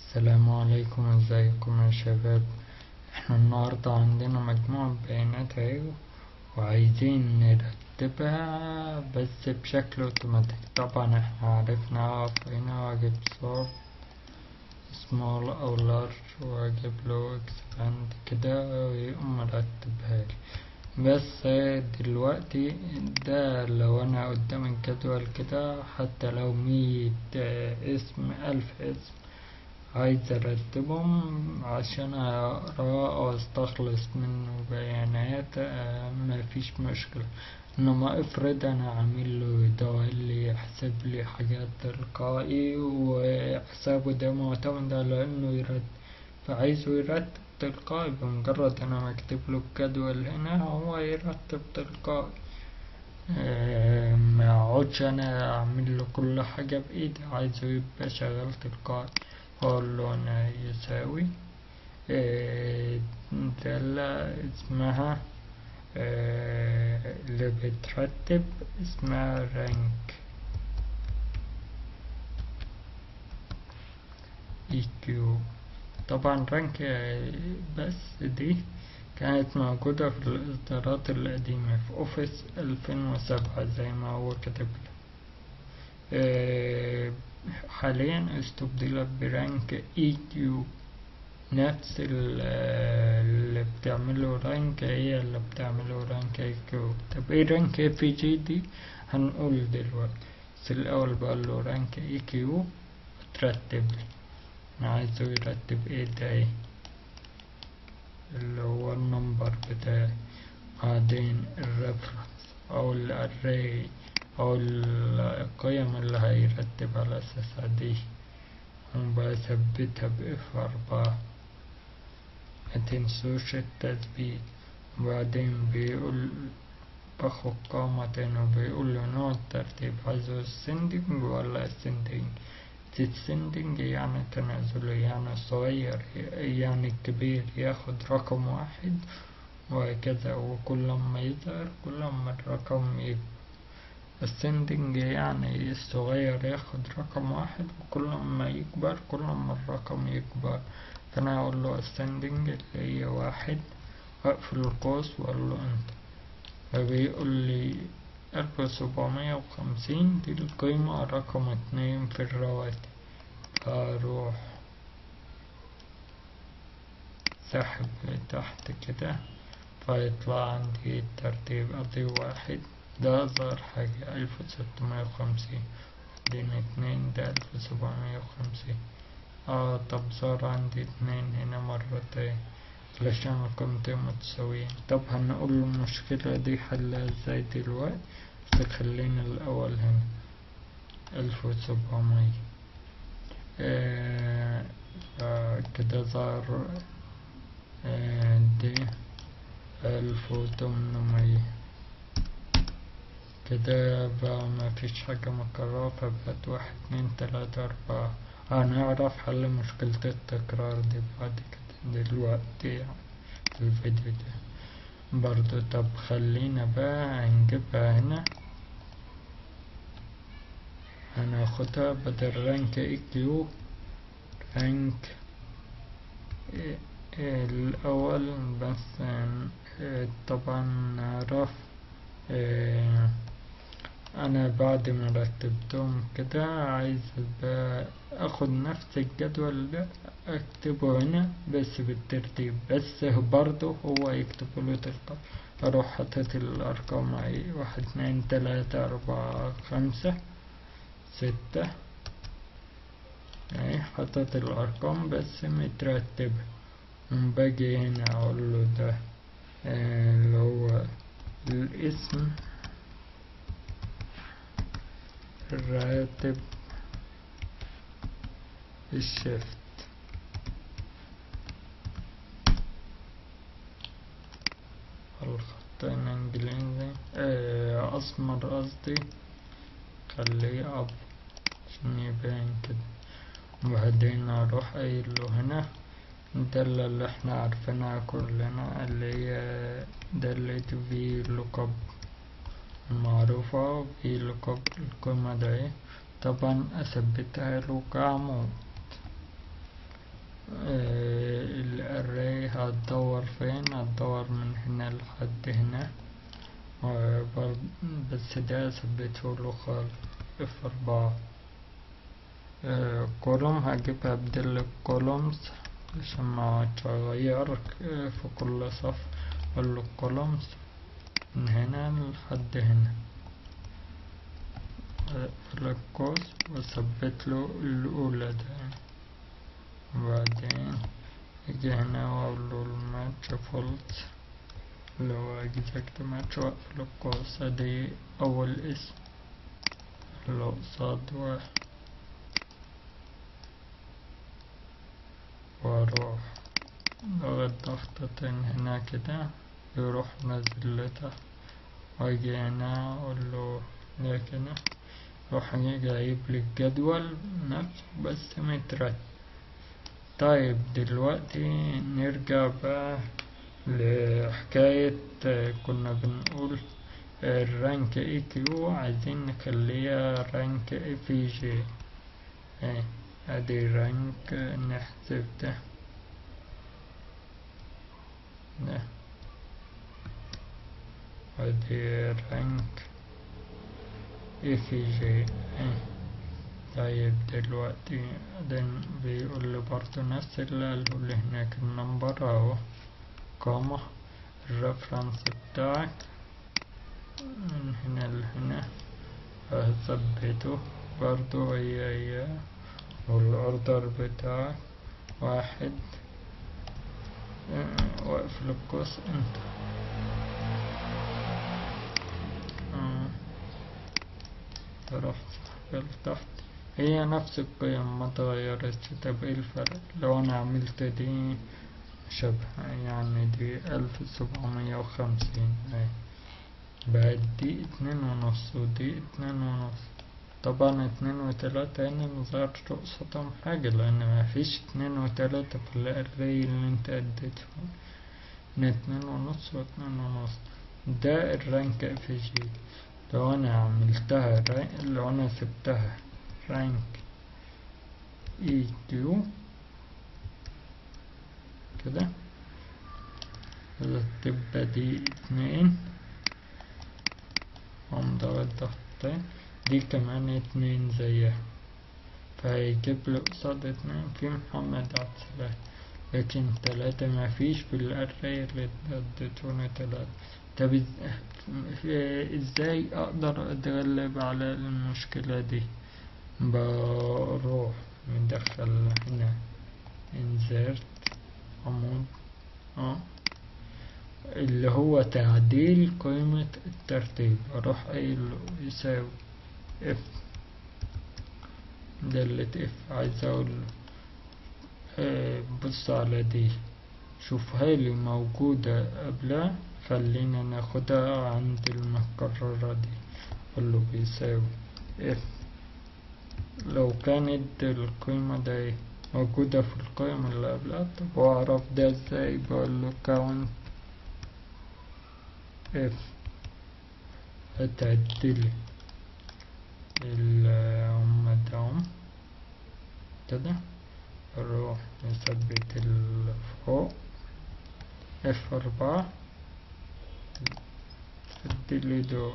السلام عليكم، ازيكم يا شباب. احنا النهاردة عندنا مجموعة بيانات اهي، وعايزين نرتبها بس بشكل اوتوماتيك. طبعا احنا عرفنا اقف هنا واجيب صور سمول او لارج واجيب له اكسباند كده ويقوم مرتبها لي. بس دلوقتي ده لو انا قدام الجدول كده، حتى لو 100 اسم 1000 اسم عايز ارتبهم عشان اقراه او استخلص منه بيانات، مفيش مشكلة. انما افرض انا عامل له دوال يحسب لي حاجات تلقائي، وحسابه ده معتمد على انه يرتب، فعايزه يرتب تلقائي بمجرد انا مكتب له الجدول هنا هو يرتب تلقائي. ما اقعدش انا اعمل له كل حاجة بايدي، عايزه يبقى شغال تلقائي. اقول له انا يساوي دالة اسمها اللي بترتب اسمها rank eq. طبعا rank بس دي كانت موجودة في الإصدارات القديمة في أوفيس 2007 زي ما هو كتب لك. حاليا استبدلت برانك EQ، نفس اللي بتعمله رانك هي اللي بتعمله رانك EQ. طب ايه رانك AVG دي؟ هنقول دلوقتي، بس الأول بقوله رانك EQ ترتب لي. أنا عايزه يرتب ايه ده، ايه اللي هو النمبر بتاعي، بعدين الريفرنس او الاري او القيم اللي هيرتب على اساسها دي، وبثبتها ب F4. متنسوش التثبيت. وبعدين بيقول باخد قامة تاني وبيقول له نوع الترتيب، عايزه ascending ولا ascending. descending يعني تنازلي، يعني الصغير يعني الكبير ياخد رقم واحد وهكذا، وكل ما يظهر كل ما الرقم يكبر. ascending يعني الصغير ياخد رقم واحد وكل ما يكبر كل ما الرقم يكبر. فأنا أقول له ascending اللي هي واحد، أقفل القوس وأقول له انت، فبيقول لي 1750 دي القيمة رقم 2 في الرواتب. فأروح سحب لتحت كده، فيطلع عندي الترتيب. أضيف واحد، ده أصغر حاجة 1650، بعدين اتنين ده 1750. طب صار عندي اتنين هنا مرتين علشان القيمتين متساويين. طب هنقول المشكلة دي حلها ازاي دلوقتي، بس خلينا الأول هنا 1700. كده صار دي 1800. كده بقى مفيش حاجة مكررة، فبقت 1 2 3 4. هنعرف حل مشكلة التكرار دي بعد كده دلوقتي يعني في الفيديو ده برضو. طب خلينا بقى نجيبها هنا، هناخدها بدل رانك EQ رانك الأول. بس طبعا نعرف انا بعد ما رتبتهم كده عايز بقى اخد نفس الجدول ده اكتبه هنا بس بالترتيب، بس برضه هو يكتبه له تلقائي. اروح حاطط الارقام معي 1 2 3 4 5 6 اهي، حاطط الارقام بس مترتبة. باجي هنا اقول له ده اللي هو الاسم الراتب الشيفت الخطين انجليزي اسمر قصدي، خليه اب عشان يبان كده. وبعدين اروح قايل له هنا الدالة اللي احنا عارفينها كلنا اللي هي دالة في لوك المعروفة. في لوك القيمة ده طبعا اثبتها له كعمود. الاري هتدور فين؟ هتدور من هنا لحد هنا، بس ده ثبته له خالص F4. كولوم هجيبها بدل الكولومز عشان ما تغير في كل صف، اقول له كولومز من هنا لحد هنا، اقفل القوس واثبت له الاولى ده. وبعدين اجي هنا واقول له الماتش فولت اللي هو اكزاكت ماتش، واقفل القوس. ادي اول اسم اللي قصاد واحد، واروح ضغط ضغطتين هنا كده يروح نازل لتحت، واجي هنا اقول له ده كده، روح جايب لي الجدول نفسه بس مترتب. طيب دلوقتي نرجع بقى لحكاية كنا بنقول الرانك اي كيو عايزين نخليها رانك اف جي. ادي رانك، نحذف ده ادي رانك اف جي. طيب دلوقتي بيقول لي برضه نفس اللي قاله لي هناك، النمبر اهو قامة، الرفرنس بتاعك من هنا لهنا هثبته برضه هي، والاوردر بتاعك واحد، واقفل القوس انت. رحت تحت هي نفس القيم ما تغيرتش. طب ايه الفرق لو انا عملت دي شبه، يعني دي 1750 بقت دي 2.5 ودي 2.5. طبعا 2 و3 هنا مظهرش قصتهم حاجة لأن مفيش 2 و3 في الأري اللي انت اديته، 2.5 و2.5. ده الرانك اف جي. لو انا عملتها لو انا سبتها رانك اي كيو كده تبقى دي 2 ومضغط ضغطتين، دي كمان 2 زيها، فهيجيب لي قصاد 2 في محمد عبد السلام. لكن 3 مفيش في الأري اللي اديتوني 3. طب ازاي اقدر اتغلب على المشكلة دي؟ بروح مدخل هنا insert عمود اللي هو تعديل قيمة الترتيب، اروح قايل له يساوي اف دالة اف. عايز اقول له بص على دي، شوف هالي موجودة قبلها، خلينا ناخدها عند المكررة دي. اقول له بيساوي اف لو كانت القيمة دي موجودة في القيمة اللي قبلها. طب واعرف ده ازاي؟ بقول له count اف هتعدلي هم دهم كده، نروح نثبت الفوق F4 عدلي دول.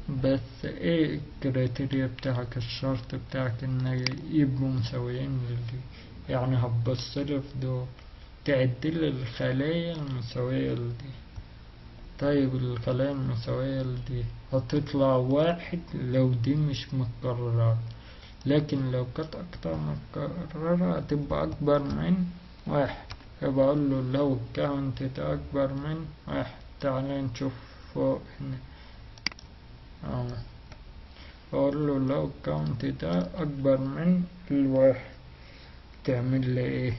بس ايه الكريتيريا بتاعك، الشرط بتاعك ان يبقوا مساويين لدي، يعني هتبصلي في دول تعدل الخلايا المساوية لدي. طيب الخلايا المساوية لدي هتطلع واحد لو دي مش متكررة، لكن لو كانت أكتر متكررة هتبقى أكبر من واحد. يبقى أقول له لو الكاونت ده أكبر من واحد، تعالى نشوف فوق هنا أقول له لو الكاونت ده أكبر من الواحد تعمل لي إيه؟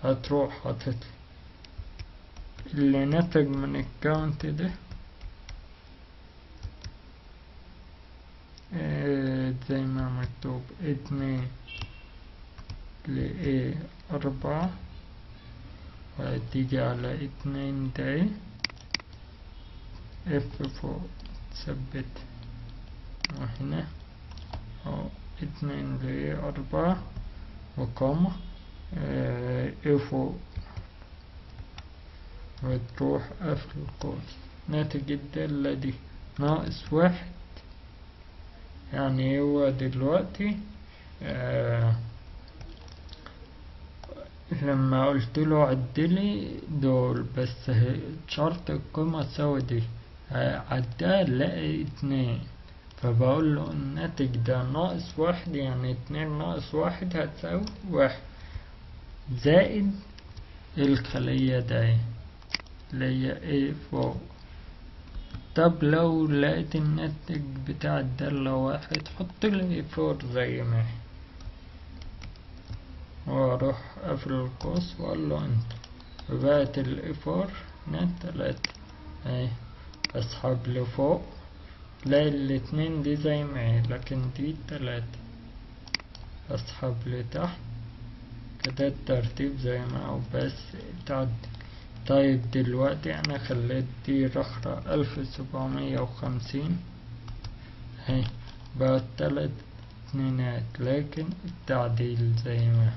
هتروح هتطلع اللي نتج من الكاونت ده زي ما مكتوب 2 ل4، وهتيجي على 2 ده اف فوق تثبت، وهنا 2 ل4 وقامة ايه فوق، وتروح قفل القوس. ناتج الدالة دي ناقص واحد، يعني هو دلوقتي لما قلت له عدلي دول بس شرط القيمة تساوي دي، عدها لقي 2، فبقول له الناتج ده ناقص واحد، يعني 2 ناقص واحد هتساوي 1 زائد الخلية دي اللي هي ايه فوق. طب لو لقيت الناتج بتاع الدالة 1 حط لي فور زي ما هي، واروح قافل القوس واقول له انتر، وبقت الافور نات 3 اهي. اسحب لفوق تلاقي الاتنين دي زي ما هي، لكن دي 3. اسحب لتحت كده الترتيب زي ما هو بس اتعدل. طيب دلوقتي انا خليت دي رخرة 1750 اهي، بقت 3 اتنينات، لكن التعديل زي ما هو.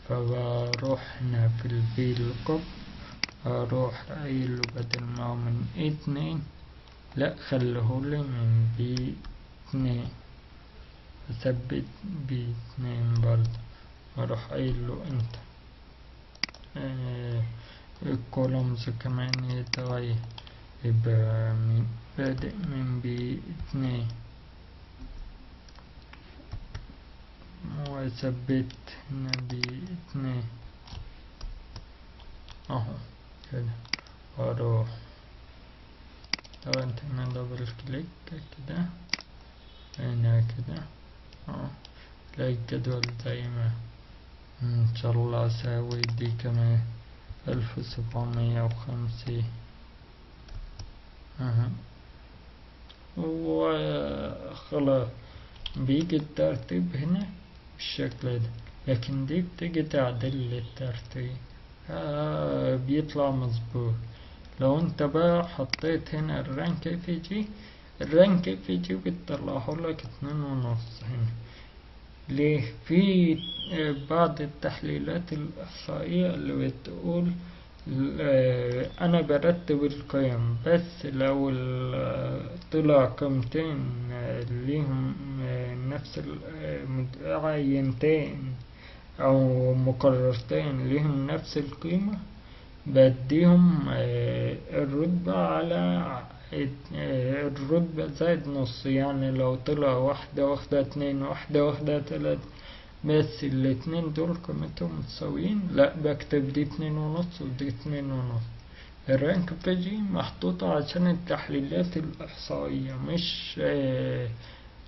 فبروح هنا في الفي لوك اب، اروح قايله بدل ما هو من A2 لا خليهولي من B2، اثبت B2 برضه، واروح قايله انتر. الكولومز كمان يتغير، يبقى من بادئ من B2 وثبت هنا B2 اهو كده. واروح طبعا هنا دبل كليك كده هنا كده اهو، تلاقي الجدول زي ما ان شاء الله اساوي دي كمان 1750 اها. وخلاص بيجي الترتيب هنا بالشكل ده، لكن دي بتيجي تعدل الترتيب بيطلع مظبوط. لو انت بقى حطيت هنا الرانك اف جي، الرانك اف جي بتطلعهولك 2.5 هنا. ليه؟ في بعض التحليلات الإحصائية اللي بتقول أنا برتب القيم، بس لو طلع قيمتين ليهم نفس عينتين أو مقررتين ليهم نفس القيمة، بديهم الرتبة على الرتبة زائد نص. يعني لو طلع واحدة واخدة 2 واحدة واخدة 3 بس الاتنين دول قيمتهم متساويين، لا بكتب دي 2.5 ودي 2.5. الرانك بيجي محطوطة عشان التحليلات الإحصائية، مش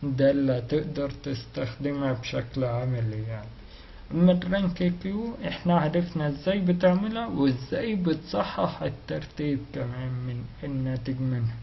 دالة تقدر تستخدمها بشكل عملي يعني. اما الرانك كيو احنا عرفنا ازاي بتعملها وازاي بتصحح الترتيب كمان من الناتج منها.